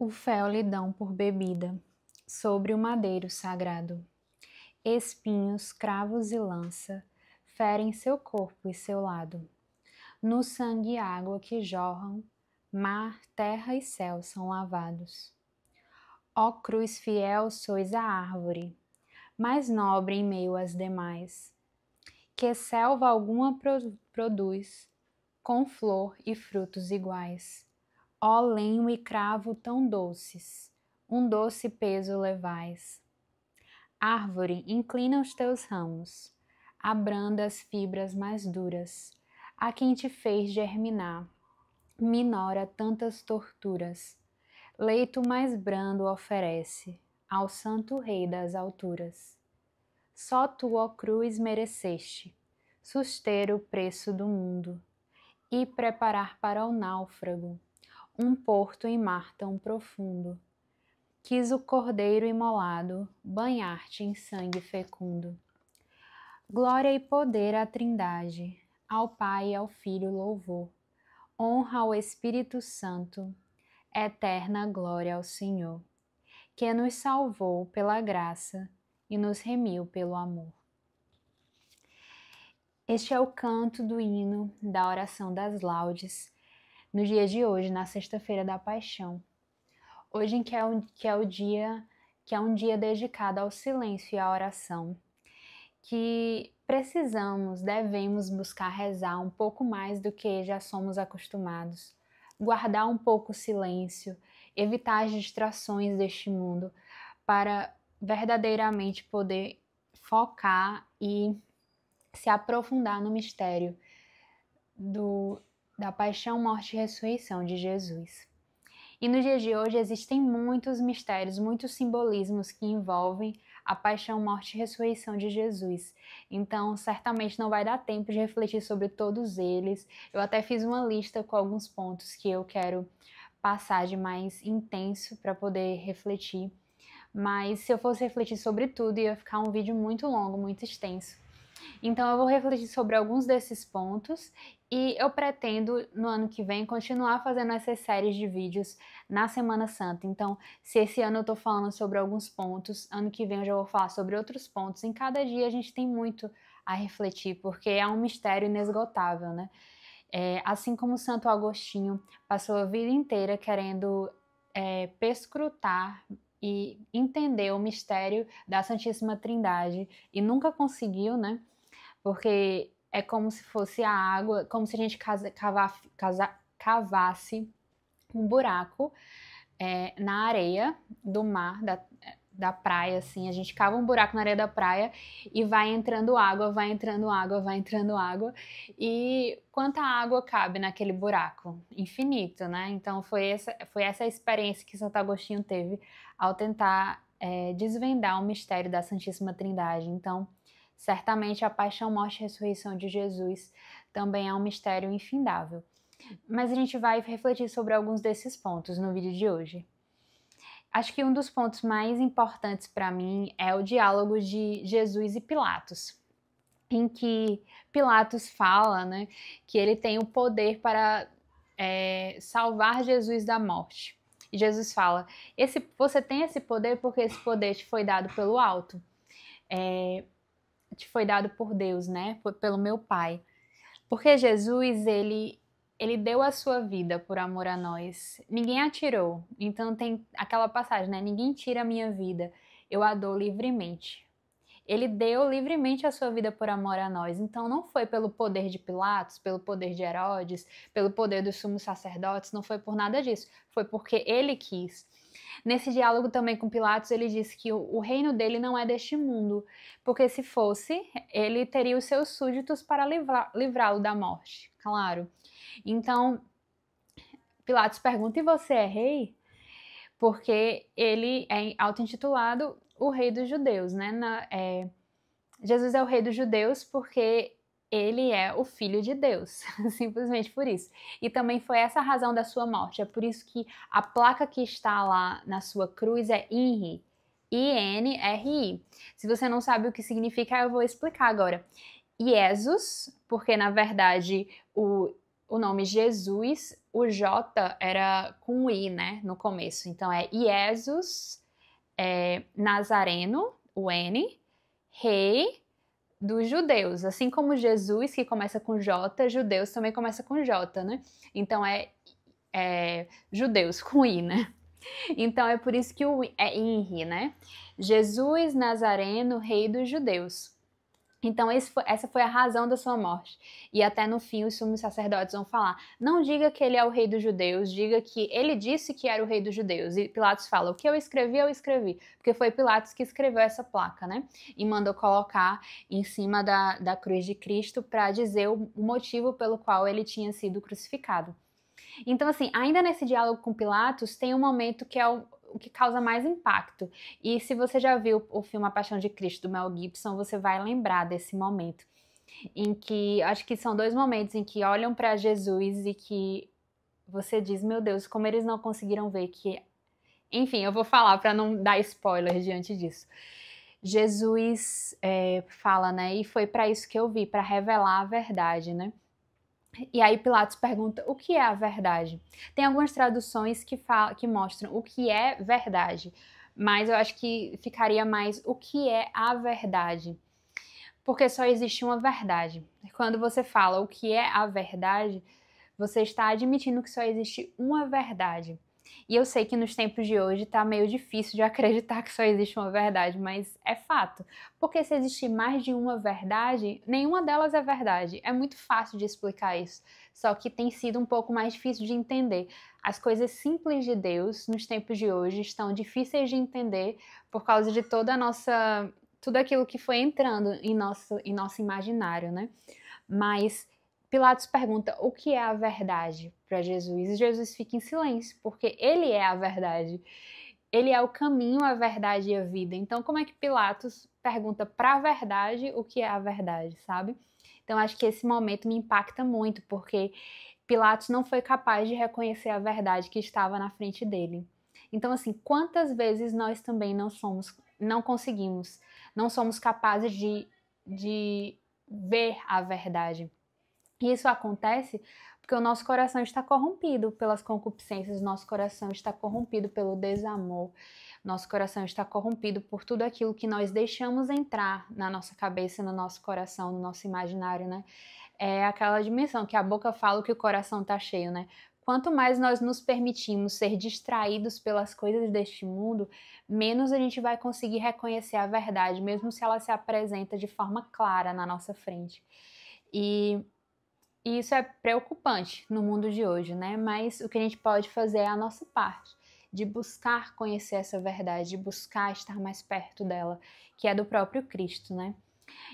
O fel lhe dão por bebida, sobre o madeiro sagrado. Espinhos, cravos e lança ferem seu corpo e seu lado. No sangue e água que jorram, mar, terra e céu são lavados. Ó cruz fiel, sois a árvore, mais nobre em meio às demais, que selva alguma produz, com flor e frutos iguais. Ó lenho e cravo tão doces, um doce peso levais. Árvore, inclina os teus ramos, abranda as fibras mais duras, a quem te fez germinar, minora tantas torturas. Leito mais brando oferece ao santo rei das alturas. Só tu, ó cruz, mereceste suster o preço do mundo e preparar para o náufrago um porto em mar tão profundo. Quis o cordeiro imolado banhar-te em sangue fecundo. Glória e poder à Trindade, ao Pai e ao Filho louvor. Honra ao Espírito Santo, eterna glória ao Senhor, que nos salvou pela graça e nos remiu pelo amor. Este é o canto do hino da oração das laudes, no dia de hoje, na sexta-feira da Paixão. Hoje que é um dia dedicado ao silêncio e à oração, que devemos buscar rezar um pouco mais do que já somos acostumados, guardar um pouco o silêncio, evitar as distrações deste mundo, para verdadeiramente poder focar e se aprofundar no mistério da paixão, morte e ressurreição de Jesus. E no dia de hoje existem muitos mistérios, muitos simbolismos que envolvem a paixão, morte e ressurreição de Jesus. Então, certamente não vai dar tempo de refletir sobre todos eles. Eu até fiz uma lista com alguns pontos que eu quero passar de mais intenso para poder refletir. Mas se eu fosse refletir sobre tudo, ia ficar um vídeo muito longo, muito extenso. Então eu vou refletir sobre alguns desses pontos e eu pretendo, no ano que vem, continuar fazendo essas séries de vídeos na Semana Santa. Então, se esse ano eu tô falando sobre alguns pontos, ano que vem eu já vou falar sobre outros pontos. Em cada dia a gente tem muito a refletir, porque é um mistério inesgotável, né? Assim como Santo Agostinho passou a vida inteira querendo perscrutar e entender o mistério da Santíssima Trindade e nunca conseguiu, né? Porque é como se fosse a água, como se a gente cavasse um buraco na areia do mar, da praia, assim. A gente cava um buraco na areia da praia e vai entrando água, vai entrando água, vai entrando água. E quanta água cabe naquele buraco? Infinito, né? Então foi essa experiência que Santo Agostinho teve ao tentar desvendar o mistério da Santíssima Trindade. Então, certamente a paixão, morte e ressurreição de Jesus também é um mistério infindável. Mas a gente vai refletir sobre alguns desses pontos no vídeo de hoje. Acho que um dos pontos mais importantes para mim é o diálogo de Jesus e Pilatos, em que Pilatos fala, né, que ele tem o poder para salvar Jesus da morte. E Jesus fala, você tem esse poder porque esse poder te foi dado pelo alto. Te foi dado por Deus, né? Pelo meu Pai. Porque Jesus, ele deu a sua vida por amor a nós. Ninguém a tirou. Então tem aquela passagem, né? Ninguém tira a minha vida, eu a dou livremente. Ele deu livremente a sua vida por amor a nós. Então não foi pelo poder de Pilatos, pelo poder de Herodes, pelo poder dos sumos sacerdotes, não foi por nada disso. Foi porque ele quis. Nesse diálogo também com Pilatos, ele disse que o reino dele não é deste mundo, porque se fosse, ele teria os seus súditos para livrá-lo da morte, claro. Então, Pilatos pergunta, e você é rei? Porque ele é auto-intitulado o rei dos judeus, né? Jesus é o rei dos judeus porque ele é o filho de Deus, simplesmente por isso. E também foi essa a razão da sua morte. É por isso que a placa que está lá na sua cruz é INRI, I-N-R-I. Se você não sabe o que significa, eu vou explicar agora. Jesus, porque na verdade o nome Jesus o J era com I, né, no começo. Então é Iesus Nazareno, o N, rei dos judeus. Assim como Jesus, que começa com J, judeus também começa com J, né? Então é judeus com I, né? Então é por isso que o é INRI, né? Jesus Nazareno, rei dos judeus. Então essa foi a razão da sua morte. E até no fim os sumos sacerdotes vão falar, não diga que ele é o rei dos judeus, diga que ele disse que era o rei dos judeus. E Pilatos fala, o que eu escrevi. Porque foi Pilatos que escreveu essa placa, né? E mandou colocar em cima da cruz de Cristo para dizer o motivo pelo qual ele tinha sido crucificado. Então, assim, ainda nesse diálogo com Pilatos, tem um momento que é o que causa mais impacto. E se você já viu o filme A Paixão de Cristo, do Mel Gibson, você vai lembrar desse momento. Em que, acho que são 2 momentos em que olham para Jesus e que você diz, meu Deus, como eles não conseguiram ver que... Enfim, eu vou falar para não dar spoiler diante disso. Jesus fala, né, e foi para isso que eu vi, para revelar a verdade, né? E aí Pilatos pergunta o que é a verdade. Tem algumas traduções que mostram o que é verdade, mas eu acho que ficaria mais o que é a verdade. Porque só existe uma verdade. Quando você fala o que é a verdade, você está admitindo que só existe uma verdade. E eu sei que nos tempos de hoje tá meio difícil de acreditar que só existe uma verdade, mas é fato. Porque se existir mais de uma verdade, nenhuma delas é verdade. É muito fácil de explicar isso, só que tem sido um pouco mais difícil de entender. As coisas simples de Deus nos tempos de hoje estão difíceis de entender por causa de toda a nossa... tudo aquilo que foi entrando em nosso imaginário, né? Mas Pilatos pergunta o que é a verdade para Jesus e Jesus fica em silêncio, porque ele é a verdade. Ele é o caminho, a verdade e a vida. Então, como é que Pilatos pergunta para a verdade o que é a verdade, sabe? Então, acho que esse momento me impacta muito, porque Pilatos não foi capaz de reconhecer a verdade que estava na frente dele. Então, assim, quantas vezes nós também não conseguimos, não somos capazes de ver a verdade. E isso acontece porque o nosso coração está corrompido pelas concupiscências, nosso coração está corrompido pelo desamor, nosso coração está corrompido por tudo aquilo que nós deixamos entrar na nossa cabeça, no nosso coração, no nosso imaginário, né? É aquela dimensão que a boca fala que o coração está cheio, né? Quanto mais nós nos permitimos ser distraídos pelas coisas deste mundo, menos a gente vai conseguir reconhecer a verdade, mesmo se ela se apresenta de forma clara na nossa frente. E isso é preocupante no mundo de hoje, né? Mas o que a gente pode fazer é a nossa parte, de buscar conhecer essa verdade, de buscar estar mais perto dela, que é do próprio Cristo, né?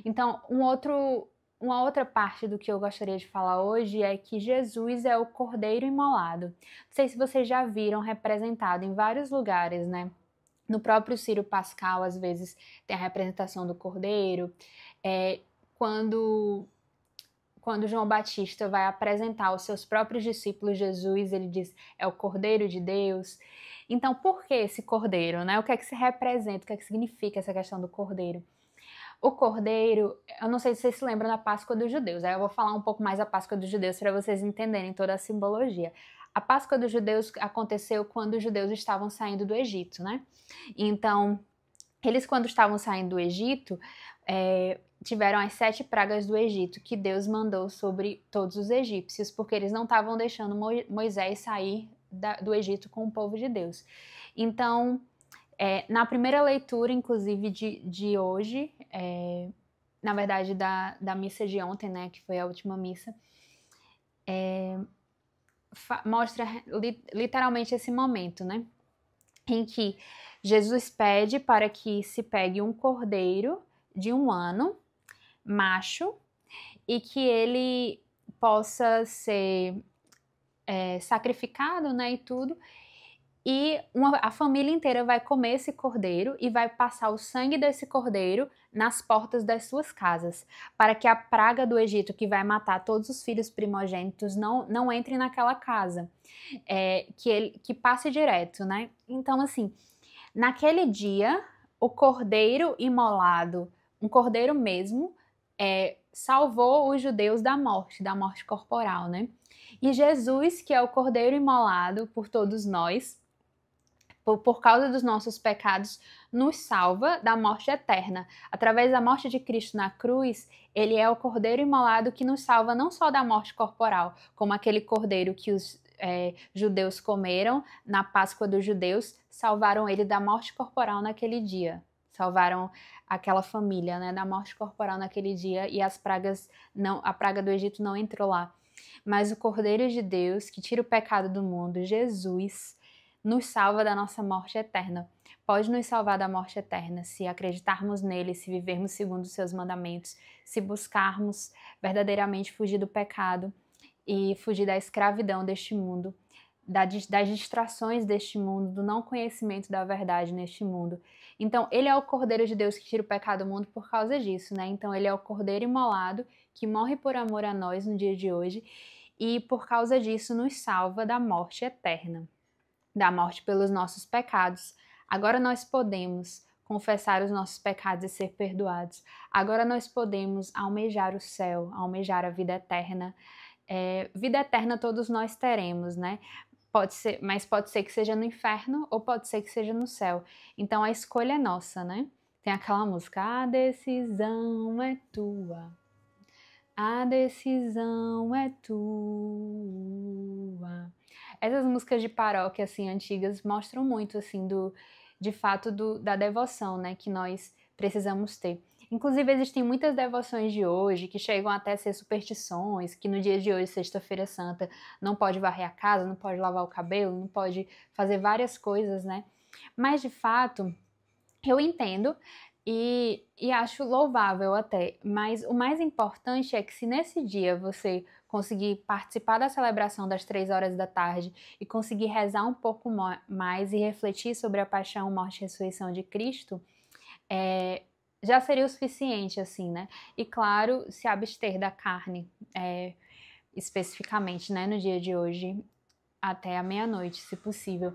Então, uma outra parte do que eu gostaria de falar hoje é que Jesus é o Cordeiro Imolado. Não sei se vocês já viram representado em vários lugares, né? No próprio Círio Pascal, às vezes, tem a representação do Cordeiro. Quando João Batista vai apresentar aos seus próprios discípulos Jesus, ele diz, é o Cordeiro de Deus. Então, por que esse Cordeiro, né? O que é que se representa, o que é que significa essa questão do Cordeiro? O Cordeiro, eu não sei se vocês se lembram da Páscoa dos Judeus, aí eu vou falar um pouco mais da Páscoa dos Judeus para vocês entenderem toda a simbologia. A Páscoa dos Judeus aconteceu quando os judeus estavam saindo do Egito, né? Então, eles quando estavam saindo do Egito, tiveram as 7 pragas do Egito que Deus mandou sobre todos os egípcios, porque eles não estavam deixando Moisés sair do Egito com o povo de Deus. Então, na primeira leitura, inclusive, de hoje, na verdade da missa de ontem, né, que foi a última missa, mostra literalmente esse momento, né, em que Jesus pede para que se pegue um cordeiro de 1 ano, macho, e que ele possa ser sacrificado, né, e tudo, e a família inteira vai comer esse cordeiro e vai passar o sangue desse cordeiro nas portas das suas casas, para que a praga do Egito, que vai matar todos os filhos primogênitos, não entre naquela casa, que passe direto, né? Então, assim, naquele dia, o cordeiro imolado, um cordeiro mesmo, salvou os judeus da morte corporal, né? E Jesus, que é o Cordeiro imolado por todos nós, por causa dos nossos pecados, nos salva da morte eterna. Através da morte de Cristo na cruz, ele é o Cordeiro imolado que nos salva não só da morte corporal, como aquele cordeiro que os judeus comeram na Páscoa dos judeus, salvaram ele da morte corporal naquele dia. Salvaram aquela família, né, da morte corporal naquele dia, e as pragas a praga do Egito não entrou lá. Mas o Cordeiro de Deus, que tira o pecado do mundo, Jesus, nos salva da nossa morte eterna. Pode nos salvar da morte eterna se acreditarmos nele, se vivermos segundo os seus mandamentos, se buscarmos verdadeiramente fugir do pecado e fugir da escravidão deste mundo, das distrações deste mundo, do não conhecimento da verdade neste mundo. Então, ele é o Cordeiro de Deus que tira o pecado do mundo por causa disso, né? Então, ele é o Cordeiro imolado que morre por amor a nós no dia de hoje e, por causa disso, nos salva da morte eterna, da morte pelos nossos pecados. Agora nós podemos confessar os nossos pecados e ser perdoados. Agora nós podemos almejar o céu, almejar a vida eterna. Vida eterna todos nós teremos, né? Mas pode ser que seja no inferno ou pode ser que seja no céu. Então a escolha é nossa, né? Tem aquela música, a decisão é tua. A decisão é tua. Essas músicas de paróquia, assim, antigas, mostram muito, assim, de fato, da devoção, né, que nós precisamos ter. Inclusive, existem muitas devoções de hoje que chegam até a ser superstições, que no dia de hoje, Sexta-feira Santa, não pode varrer a casa, não pode lavar o cabelo, não pode fazer várias coisas, né? Mas, de fato, eu entendo e acho louvável até, mas o mais importante é que se nesse dia você conseguir participar da celebração das 3 horas da tarde e conseguir rezar um pouco mais e refletir sobre a paixão, morte e ressurreição de Cristo, já seria o suficiente, assim, né? E claro, se abster da carne, especificamente, né, no dia de hoje, até a meia-noite, se possível.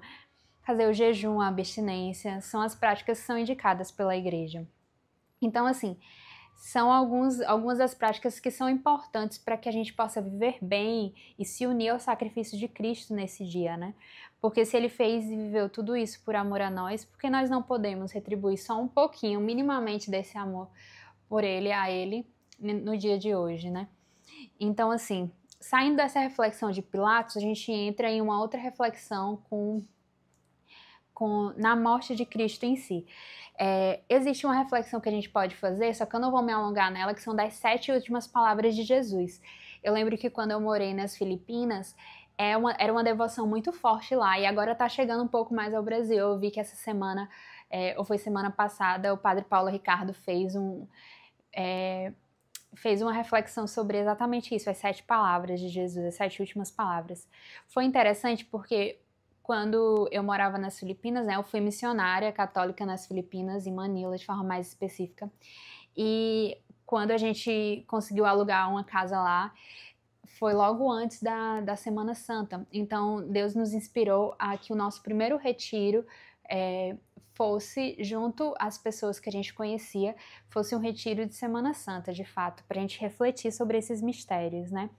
Fazer o jejum, a abstinência, são as práticas que são indicadas pela igreja. Então, assim, são algumas das práticas que são importantes para que a gente possa viver bem e se unir ao sacrifício de Cristo nesse dia, né? Porque se ele fez e viveu tudo isso por amor a nós, por que nós não podemos retribuir só um pouquinho, minimamente, desse amor por ele, a ele, no dia de hoje, né? Então, assim, saindo dessa reflexão de Pilatos, a gente entra em uma outra reflexão na morte de Cristo em si. Existe uma reflexão que a gente pode fazer, só que eu não vou me alongar nela, que são das 7 últimas palavras de Jesus. Eu lembro que quando eu morei nas Filipinas, era uma devoção muito forte lá, e agora tá chegando um pouco mais ao Brasil. Eu vi que essa semana, ou foi semana passada, o padre Paulo Ricardo fez uma reflexão sobre exatamente isso, as 7 palavras de Jesus, as 7 últimas palavras. Foi interessante porque quando eu morava nas Filipinas, né, eu fui missionária católica nas Filipinas, em Manila, de forma mais específica. E quando a gente conseguiu alugar uma casa lá, foi logo antes da Semana Santa. Então, Deus nos inspirou a que o nosso primeiro retiro fosse, junto às pessoas que a gente conhecia, fosse um retiro de Semana Santa, de fato, para a gente refletir sobre esses mistérios, né?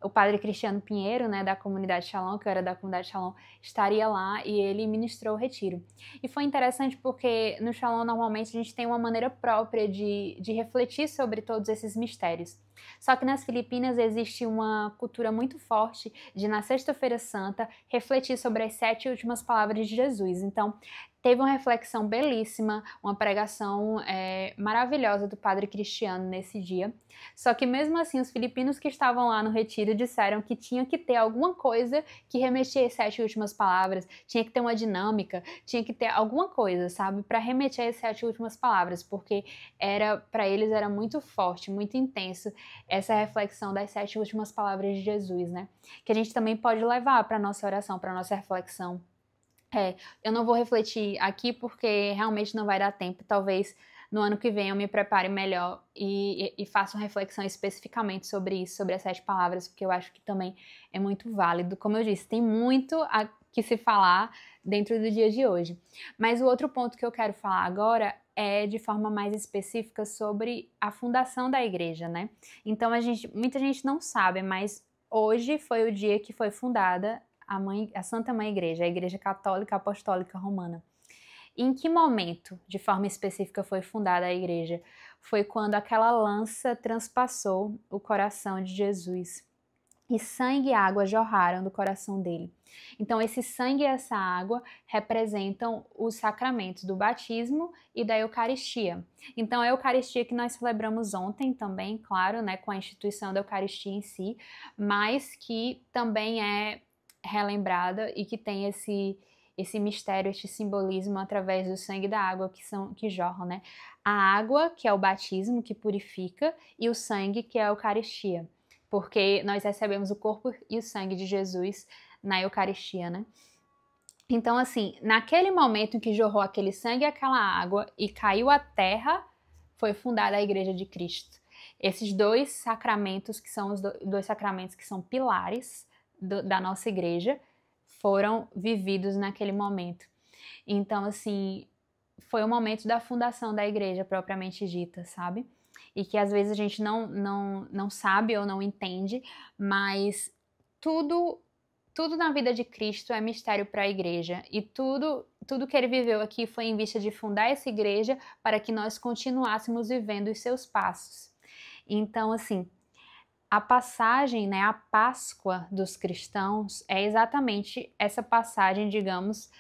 O padre Cristiano Pinheiro, né, da comunidade Shalom, que eu era da comunidade Shalom, estaria lá e ele ministrou o retiro. E foi interessante porque no Shalom, normalmente, a gente tem uma maneira própria de refletir sobre todos esses mistérios. Só que nas Filipinas existe uma cultura muito forte de, na Sexta-feira Santa, refletir sobre as 7 últimas palavras de Jesus. Então, teve uma reflexão belíssima, uma pregação maravilhosa do padre Cristiano nesse dia. Só que mesmo assim, os filipinos que estavam lá no retiro disseram que tinha que ter alguma coisa que remetia às 7 últimas palavras, tinha que ter uma dinâmica, tinha que ter alguma coisa, sabe, para remeter às 7 últimas palavras, porque para eles era muito forte, muito intenso essa reflexão das 7 últimas palavras de Jesus, né? Que a gente também pode levar para nossa oração, para nossa reflexão. Eu não vou refletir aqui porque realmente não vai dar tempo. Talvez no ano que vem eu me prepare melhor e faça uma reflexão especificamente sobre isso, sobre as 7 palavras, porque eu acho que também é muito válido. Como eu disse, tem muito a que se falar dentro do dia de hoje. Mas o outro ponto que eu quero falar agora é de forma mais específica sobre a fundação da igreja, né? Então muita gente não sabe, mas hoje foi o dia que foi fundada a Santa Mãe Igreja, a Igreja Católica Apostólica Romana. Em que momento, de forma específica, foi fundada a igreja? Foi quando aquela lança transpassou o coração de Jesus e sangue e água jorraram do coração dele. Então, esse sangue e essa água representam os sacramentos do batismo e da Eucaristia. Então, a Eucaristia que nós celebramos ontem também, claro, né, com a instituição da Eucaristia em si, mas que também é relembrada e que tem esse mistério, este simbolismo através do sangue e da água que jorram, né? A água, que é o batismo, que purifica, e o sangue, que é a Eucaristia, porque nós recebemos o corpo e o sangue de Jesus na Eucaristia, né? Então, assim, naquele momento em que jorrou aquele sangue e aquela água e caiu a terra, foi fundada a Igreja de Cristo. Esses dois sacramentos, que são os dois sacramentos que são pilares da nossa igreja, foram vividos naquele momento. Então, assim, foi o momento da fundação da igreja propriamente dita, sabe? E que às vezes a gente não sabe ou não entende, mas tudo na vida de Cristo é mistério para a igreja. E tudo que ele viveu aqui foi em vista de fundar essa igreja para que nós continuássemos vivendo os seus passos. Então, assim, a passagem, né, a Páscoa dos cristãos é exatamente essa passagem, digamos,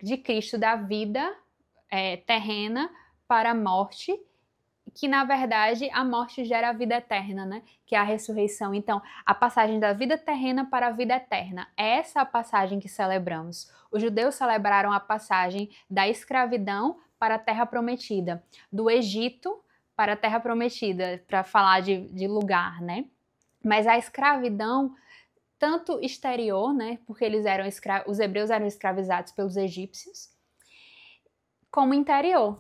de Cristo da vida terrena para a morte, que na verdade a morte gera a vida eterna, né? Que é a ressurreição. Então, a passagem da vida terrena para a vida eterna. É essa a passagem que celebramos. Os judeus celebraram a passagem da escravidão para a terra prometida, do Egito para a terra prometida, para falar de lugar, né? Mas a escravidão, tanto exterior, né? Porque os hebreus eram escravizados pelos egípcios, como interior.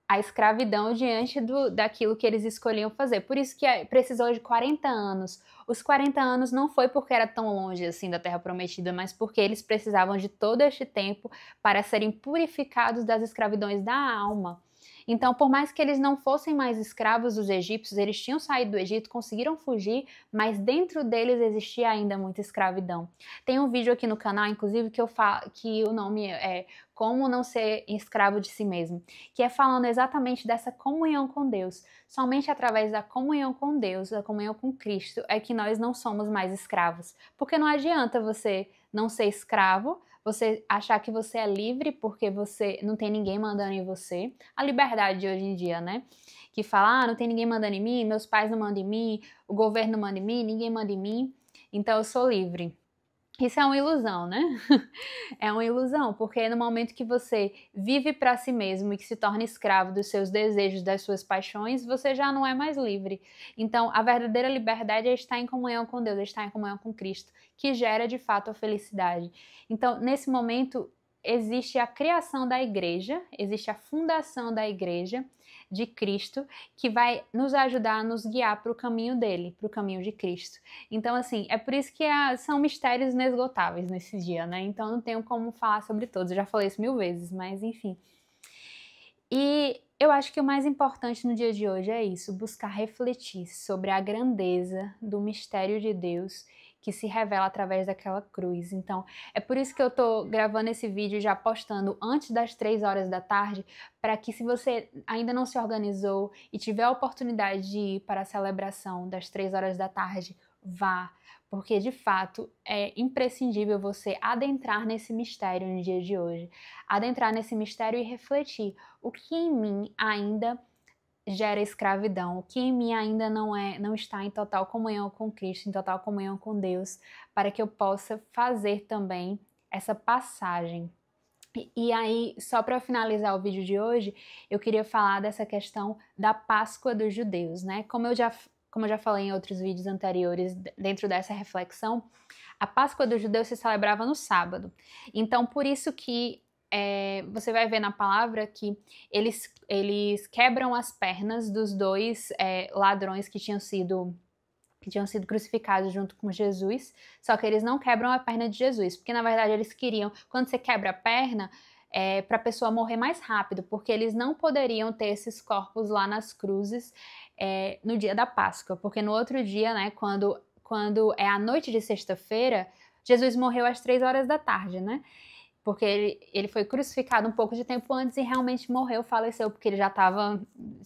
A escravidão diante daquilo que eles escolhiam fazer. Por isso que precisou de 40 anos. Os 40 anos não foi porque era tão longe assim da Terra Prometida, mas porque eles precisavam de todo este tempo para serem purificados das escravidões da alma. Então, por mais que eles não fossem mais escravos dos egípcios, eles tinham saído do Egito, conseguiram fugir, mas dentro deles existia ainda muita escravidão. Tem um vídeo aqui no canal, inclusive, que eu falo que o nome é Como Não Ser Escravo de Si Mesmo, que é falando exatamente dessa comunhão com Deus. Somente através da comunhão com Deus, da comunhão com Cristo, é que nós não somos mais escravos. Porque não adianta você não ser escravo, você achar que você é livre porque você não tem ninguém mandando em você. A liberdade de hoje em dia, né? Que fala, não tem ninguém mandando em mim, meus pais não mandam em mim, o governo não manda em mim, ninguém manda em mim, então eu sou livre. Isso é uma ilusão, né? É uma ilusão, porque no momento que você vive para si mesmo e que se torna escravo dos seus desejos, das suas paixões, você já não é mais livre. Então, a verdadeira liberdade é estar em comunhão com Deus, é estar em comunhão com Cristo, que gera de fato a felicidade. Então, nesse momento, existe a criação da igreja, existe a fundação da igreja de Cristo, que vai nos ajudar a nos guiar para o caminho dele, para o caminho de Cristo. Então, assim, é por isso que são mistérios inesgotáveis nesse dia, né? Então, não tenho como falar sobre todos, eu já falei isso 1000 vezes, mas enfim. E eu acho que o mais importante no dia de hoje é isso, buscar refletir sobre a grandeza do mistério de Deus que se revela através daquela cruz. Então, é por isso que eu tô gravando esse vídeo já postando antes das 3 horas da tarde, para que se você ainda não se organizou e tiver a oportunidade de ir para a celebração das 3 horas da tarde, vá, porque de fato é imprescindível você adentrar nesse mistério no dia de hoje, adentrar nesse mistério e refletir o que em mim ainda gera escravidão, o que em mim ainda não está em total comunhão com Cristo, em total comunhão com Deus, para que eu possa fazer também essa passagem. E aí, só para finalizar o vídeo de hoje, eu queria falar dessa questão da Páscoa dos judeus, né? Como eu já falei em outros vídeos anteriores, dentro dessa reflexão, a Páscoa dos judeus se celebrava no sábado. Então, por isso que você vai ver na palavra que eles quebram as pernas dos dois ladrões que tinham sido crucificados junto com Jesus, só que eles não quebram a perna de Jesus, porque na verdade eles queriam, quando você quebra a perna, para a pessoa morrer mais rápido, porque eles não poderiam ter esses corpos lá nas cruzes no dia da Páscoa, porque no outro dia, né, quando é a noite de sexta-feira, Jesus morreu às 3 horas da tarde, né? Porque ele foi crucificado um pouco de tempo antes e realmente morreu, faleceu, porque ele já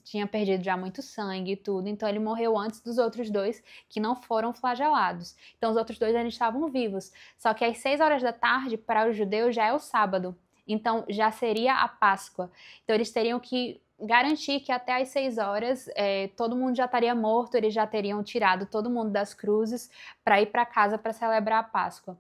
tinha perdido já muito sangue e tudo, então ele morreu antes dos outros dois que não foram flagelados. Então os outros dois ainda estavam vivos, só que às 6 horas da tarde, para os judeus, já é o sábado, então já seria a Páscoa. Então eles teriam que garantir que até às 6 horas todo mundo já estaria morto, eles já teriam tirado todo mundo das cruzes para ir para casa para celebrar a Páscoa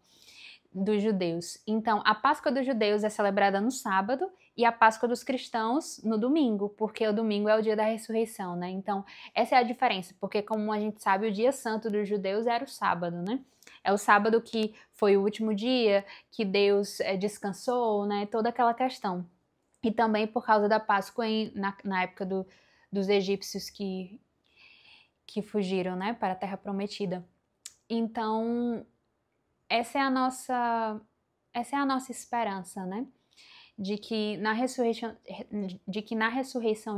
dos judeus. Então, a Páscoa dos judeus é celebrada no sábado e a Páscoa dos cristãos no domingo, porque o domingo é o dia da ressurreição, né? Então, essa é a diferença, porque como a gente sabe, o dia santo dos judeus era o sábado, né? É o sábado que foi o último dia, que Deus descansou, né? Toda aquela questão. E também por causa da Páscoa na época dos egípcios que fugiram, né? Para a Terra Prometida. Então, essa é a nossa esperança, né? De que na ressurreição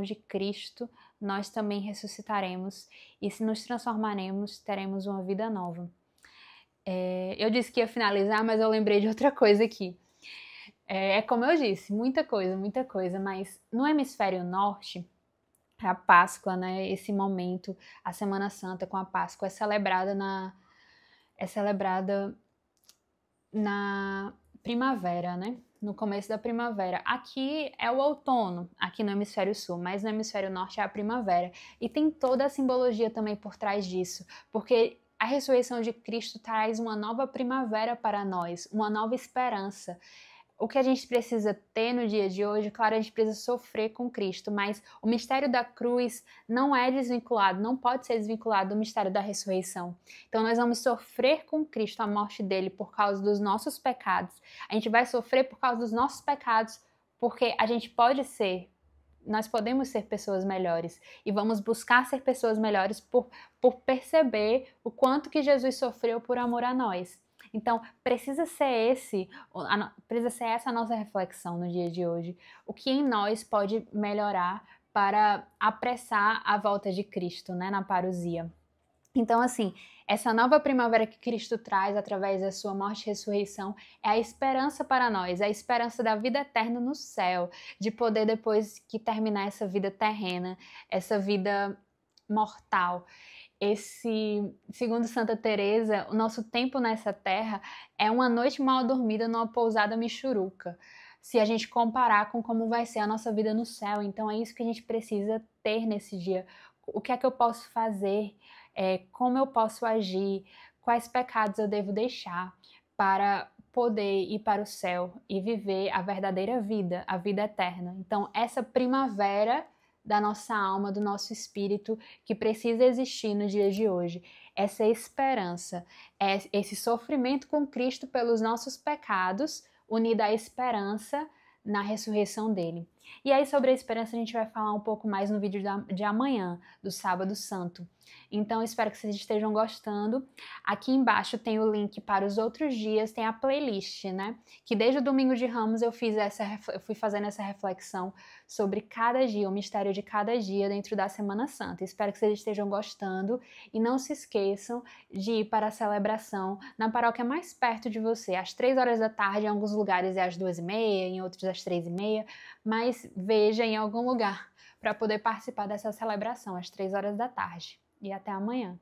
de Cristo nós também ressuscitaremos e se nos transformaremos, teremos uma vida nova. Eu disse que ia finalizar, mas eu lembrei de outra coisa aqui. Como eu disse, muita coisa, mas no hemisfério norte, a Páscoa, né? Esse momento, a Semana Santa com a Páscoa é celebrada na primavera, né? No começo da primavera. Aqui é o outono, aqui no hemisfério sul, mas no hemisfério norte é a primavera. E tem toda a simbologia também por trás disso, porque a ressurreição de Cristo traz uma nova primavera para nós, uma nova esperança. O que a gente precisa ter no dia de hoje, claro, a gente precisa sofrer com Cristo, mas o mistério da cruz não é desvinculado, não pode ser desvinculado do mistério da ressurreição. Então nós vamos sofrer com Cristo a morte dele por causa dos nossos pecados. A gente vai sofrer por causa dos nossos pecados, porque nós podemos ser pessoas melhores e vamos buscar ser pessoas melhores por perceber o quanto que Jesus sofreu por amor a nós. Então, precisa ser essa a nossa reflexão no dia de hoje. O que em nós pode melhorar para apressar a volta de Cristo, né, na parousia. Então, assim, essa nova primavera que Cristo traz através da sua morte e ressurreição é a esperança para nós, é a esperança da vida eterna no céu, de poder, depois que terminar essa vida terrena, essa vida mortal, segundo Santa Teresa, o nosso tempo nessa terra é uma noite mal dormida numa pousada michuruca, se a gente comparar com como vai ser a nossa vida no céu. Então é isso que a gente precisa ter nesse dia. O que é que eu posso fazer? Como eu posso agir? Quais pecados eu devo deixar para poder ir para o céu e viver a verdadeira vida, a vida eterna? Então essa primavera da nossa alma, do nosso espírito, que precisa existir no dia de hoje. Essa esperança, esse sofrimento com Cristo pelos nossos pecados, unido à esperança na ressurreição dele. E aí, sobre a esperança, a gente vai falar um pouco mais no vídeo de amanhã, do Sábado Santo. Então, espero que vocês estejam gostando. Aqui embaixo tem o link para os outros dias, tem a playlist, né? Que desde o Domingo de Ramos eu fui fazendo essa reflexão sobre cada dia, o mistério de cada dia dentro da Semana Santa. Espero que vocês estejam gostando e não se esqueçam de ir para a celebração na paróquia mais perto de você, às 3 horas da tarde, em alguns lugares é às 2h30, em outros às 3h30, mas veja em algum lugar para poder participar dessa celebração às 3 horas da tarde. E até amanhã.